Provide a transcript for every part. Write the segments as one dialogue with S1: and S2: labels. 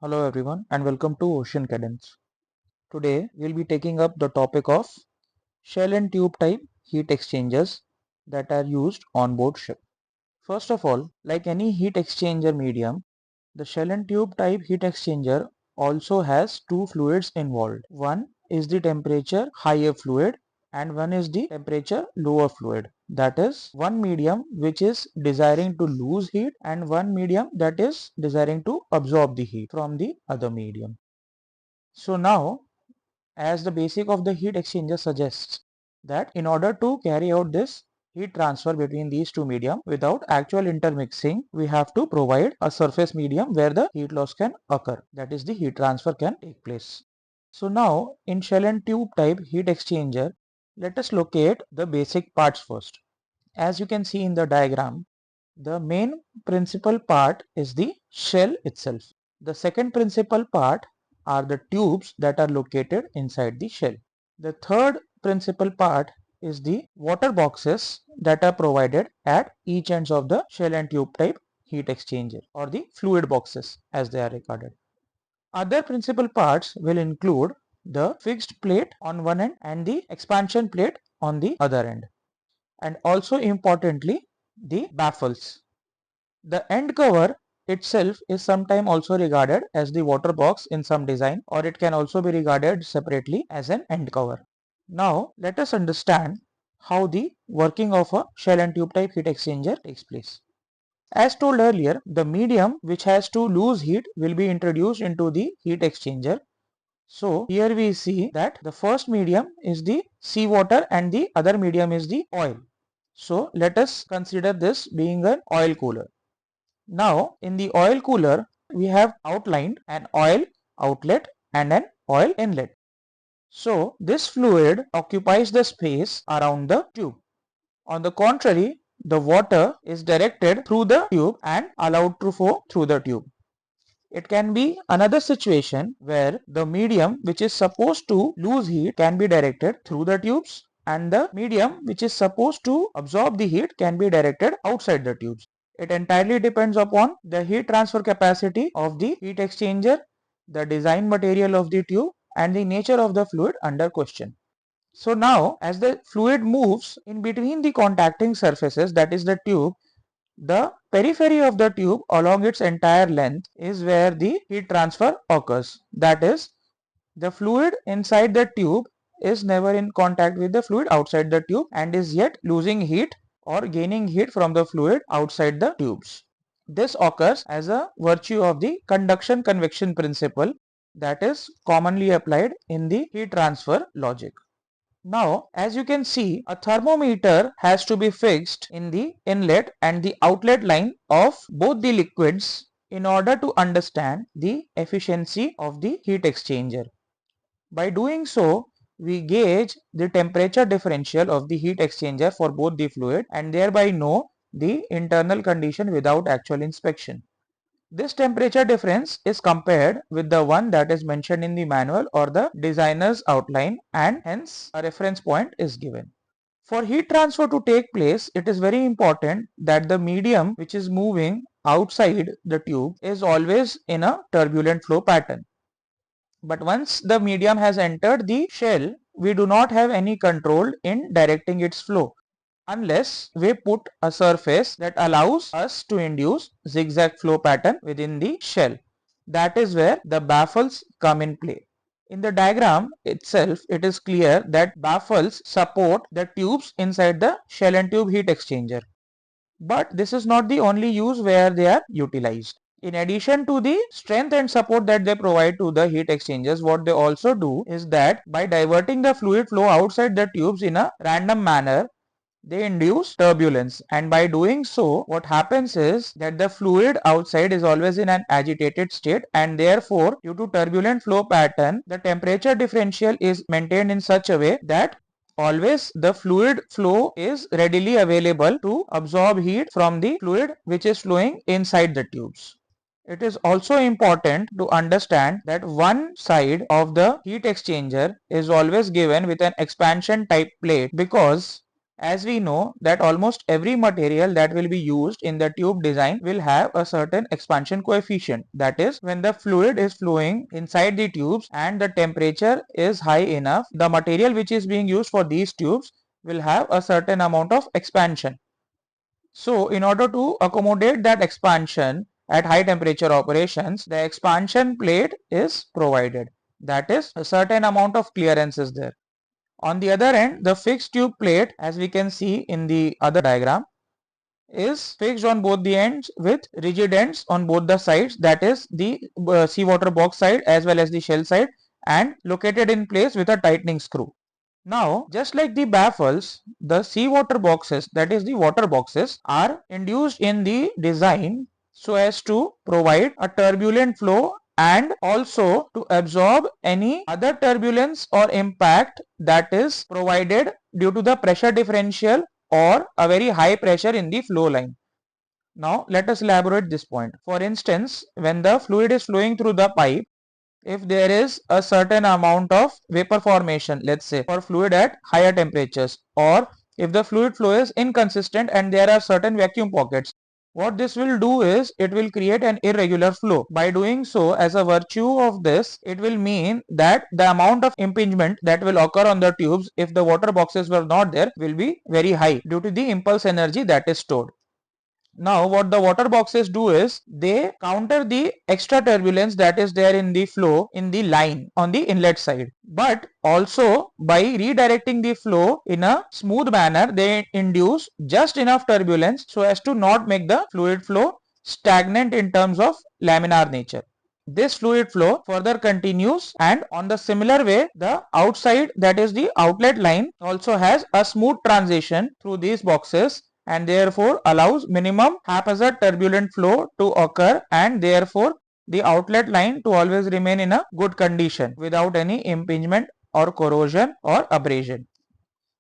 S1: Hello everyone and welcome to Ocean Cadence. Today we'll be taking up the topic of shell and tube type heat exchangers that are used on board ship. First of all, like any heat exchanger medium, the shell and tube type heat exchanger also has two fluids involved. One is the temperature higher fluid and one is the temperature lower fluid. That is one medium which is desiring to lose heat and one medium that is desiring to absorb the heat from the other medium. So now, as the basic of the heat exchanger suggests, that in order to carry out this heat transfer between these two medium without actual intermixing, we have to provide a surface medium where the heat loss can occur. That is, the heat transfer can take place. So now, in shell and tube type heat exchanger, let us locate the basic parts first. As you can see in the diagram, the main principal part is the shell itself. The second principal part are the tubes that are located inside the shell. The third principal part is the water boxes that are provided at each ends of the shell and tube type heat exchanger, or the fluid boxes as they are regarded. Other principal parts will include the fixed plate on one end and the expansion plate on the other end, and also importantly the baffles. The end cover itself is sometimes also regarded as the water box in some design, or it can also be regarded separately as an end cover. Now let us understand how the working of a shell and tube type heat exchanger takes place. As told earlier, the medium which has to lose heat will be introduced into the heat exchanger. So here we see that the first medium is the seawater and the other medium is the oil. So let us consider this being an oil cooler. Now in the oil cooler we have outlined an oil outlet and an oil inlet. So this fluid occupies the space around the tube. On the contrary, the water is directed through the tube and allowed to flow through the tube. It can be another situation where the medium which is supposed to lose heat can be directed through the tubes, and the medium which is supposed to absorb the heat can be directed outside the tubes. It entirely depends upon the heat transfer capacity of the heat exchanger, the design material of the tube, and the nature of the fluid under question. So now, as the fluid moves in between the contacting surfaces, that is the tube, the periphery of the tube along its entire length is where the heat transfer occurs. That is, the fluid inside the tube is never in contact with the fluid outside the tube and is yet losing heat or gaining heat from the fluid outside the tubes. This occurs as a virtue of the conduction convection principle that is commonly applied in the heat transfer logic. Now, as you can see, a thermometer has to be fixed in the inlet and the outlet line of both the liquids in order to understand the efficiency of the heat exchanger. By doing so, we gauge the temperature differential of the heat exchanger for both the fluid and thereby know the internal condition without actual inspection. This temperature difference is compared with the one that is mentioned in the manual or the designer's outline, and hence a reference point is given. For heat transfer to take place, it is very important that the medium which is moving outside the tube is always in a turbulent flow pattern. But once the medium has entered the shell, we do not have any control in directing its flow unless we put a surface that allows us to induce zigzag flow pattern within the shell. That is where the baffles come in play. In the diagram itself, it is clear that baffles support the tubes inside the shell and tube heat exchanger. But this is not the only use where they are utilized. In addition to the strength and support that they provide to the heat exchangers, what they also do is that by diverting the fluid flow outside the tubes in a random manner, they induce turbulence, and by doing so what happens is that the fluid outside is always in an agitated state, and therefore due to turbulent flow pattern the temperature differential is maintained in such a way that always the fluid flow is readily available to absorb heat from the fluid which is flowing inside the tubes. It is also important to understand that one side of the heat exchanger is always given with an expansion type plate because As we know that almost every material that will be used in the tube design will have a certain expansion coefficient. That is, when the fluid is flowing inside the tubes and the temperature is high enough, the material which is being used for these tubes will have a certain amount of expansion. So in order to accommodate that expansion at high temperature operations, the expansion plate is provided. That is, a certain amount of clearance is there. On the other end, the fixed tube plate, as we can see in the other diagram, is fixed on both the ends with rigid ends on both the sides, that is the seawater box side as well as the shell side, and located in place with a tightening screw. Now, just like the baffles, the seawater boxes, that is the water boxes, are induced in the design so as to provide a turbulent flow and also to absorb any other turbulence or impact that is provided due to the pressure differential or a very high pressure in the flow line. Now, let us elaborate this point. For instance, when the fluid is flowing through the pipe, if there is a certain amount of vapor formation, let's say for fluid at higher temperatures, or if the fluid flow is inconsistent and there are certain vacuum pockets, what this will do is it will create an irregular flow. By doing so, as a virtue of this, it will mean that the amount of impingement that will occur on the tubes if the water boxes were not there will be very high due to the impulse energy that is stored. Now what the water boxes do is they counter the extra turbulence that is there in the flow in the line on the inlet side, but also by redirecting the flow in a smooth manner they induce just enough turbulence so as to not make the fluid flow stagnant in terms of laminar nature. This fluid flow further continues, and on the similar way the outside, that is the outlet line, also has a smooth transition through these boxes and therefore allows minimum haphazard turbulent flow to occur, and therefore the outlet line to always remain in a good condition without any impingement or corrosion or abrasion.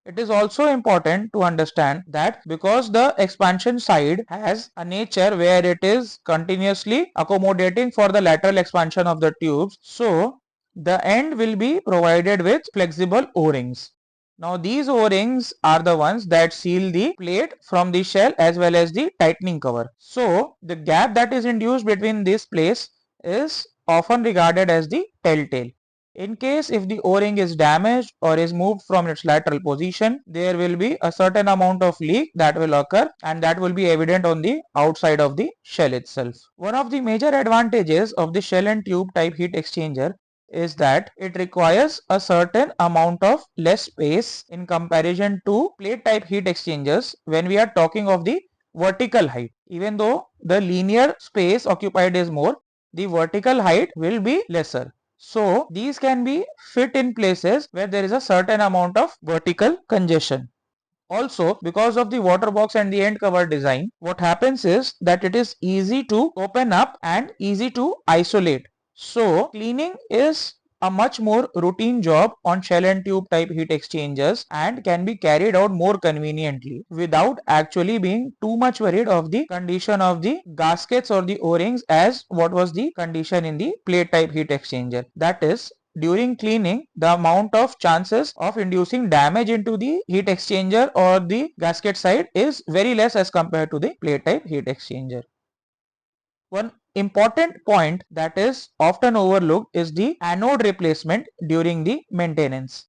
S1: It is also important to understand that because the expansion side has a nature where it is continuously accommodating for the lateral expansion of the tubes, so the end will be provided with flexible O-rings. Now these O-rings are the ones that seal the plate from the shell as well as the tightening cover. So the gap that is induced between this place is often regarded as the telltale. In case if the O-ring is damaged or is moved from its lateral position, there will be a certain amount of leak that will occur, and that will be evident on the outside of the shell itself. One of the major advantages of the shell and tube type heat exchanger is that it requires a certain amount of less space in comparison to plate type heat exchangers when we are talking of the vertical height. Even though the linear space occupied is more, the vertical height will be lesser. So these can be fit in places where there is a certain amount of vertical congestion. Also, because of the water box and the end cover design, what happens is that it is easy to open up and easy to isolate. So cleaning is a much more routine job on shell and tube type heat exchangers and can be carried out more conveniently without actually being too much worried of the condition of the gaskets or the O-rings as what was the condition in the plate type heat exchanger. That is, during cleaning, the amount of chances of inducing damage into the heat exchanger or the gasket side is very less as compared to the plate type heat exchanger. One important point that is often overlooked is the anode replacement during the maintenance.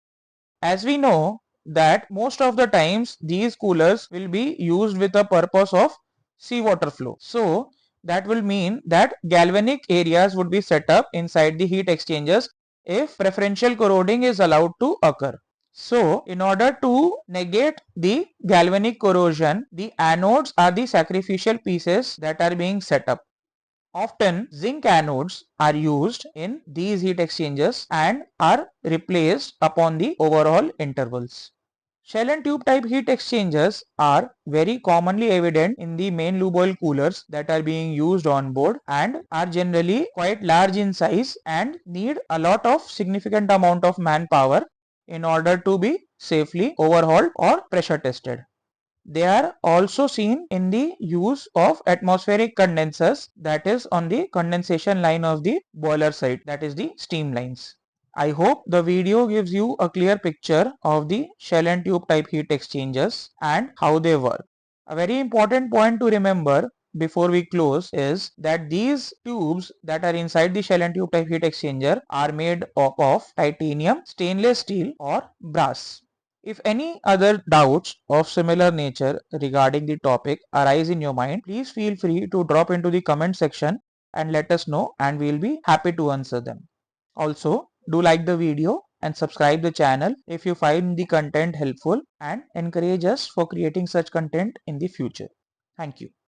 S1: As we know that most of the times these coolers will be used with the purpose of seawater flow. So that will mean that galvanic areas would be set up inside the heat exchangers if preferential corroding is allowed to occur. So in order to negate the galvanic corrosion, the anodes are the sacrificial pieces that are being set up. Often zinc anodes are used in these heat exchangers and are replaced upon the overhaul intervals. Shell and tube type heat exchangers are very commonly evident in the main lube oil coolers that are being used on board and are generally quite large in size and need a lot of significant amount of manpower in order to be safely overhauled or pressure tested. They are also seen in the use of atmospheric condensers, that is on the condensation line of the boiler side, that is the steam lines. I hope the video gives you a clear picture of the shell and tube type heat exchangers and how they work. A very important point to remember before we close is that these tubes that are inside the shell and tube type heat exchanger are made up of titanium, stainless steel or brass. If any other doubts of similar nature regarding the topic arise in your mind, please feel free to drop into the comment section and let us know, and we'll be happy to answer them. Also, do like the video and subscribe the channel if you find the content helpful, and encourage us for creating such content in the future. Thank you.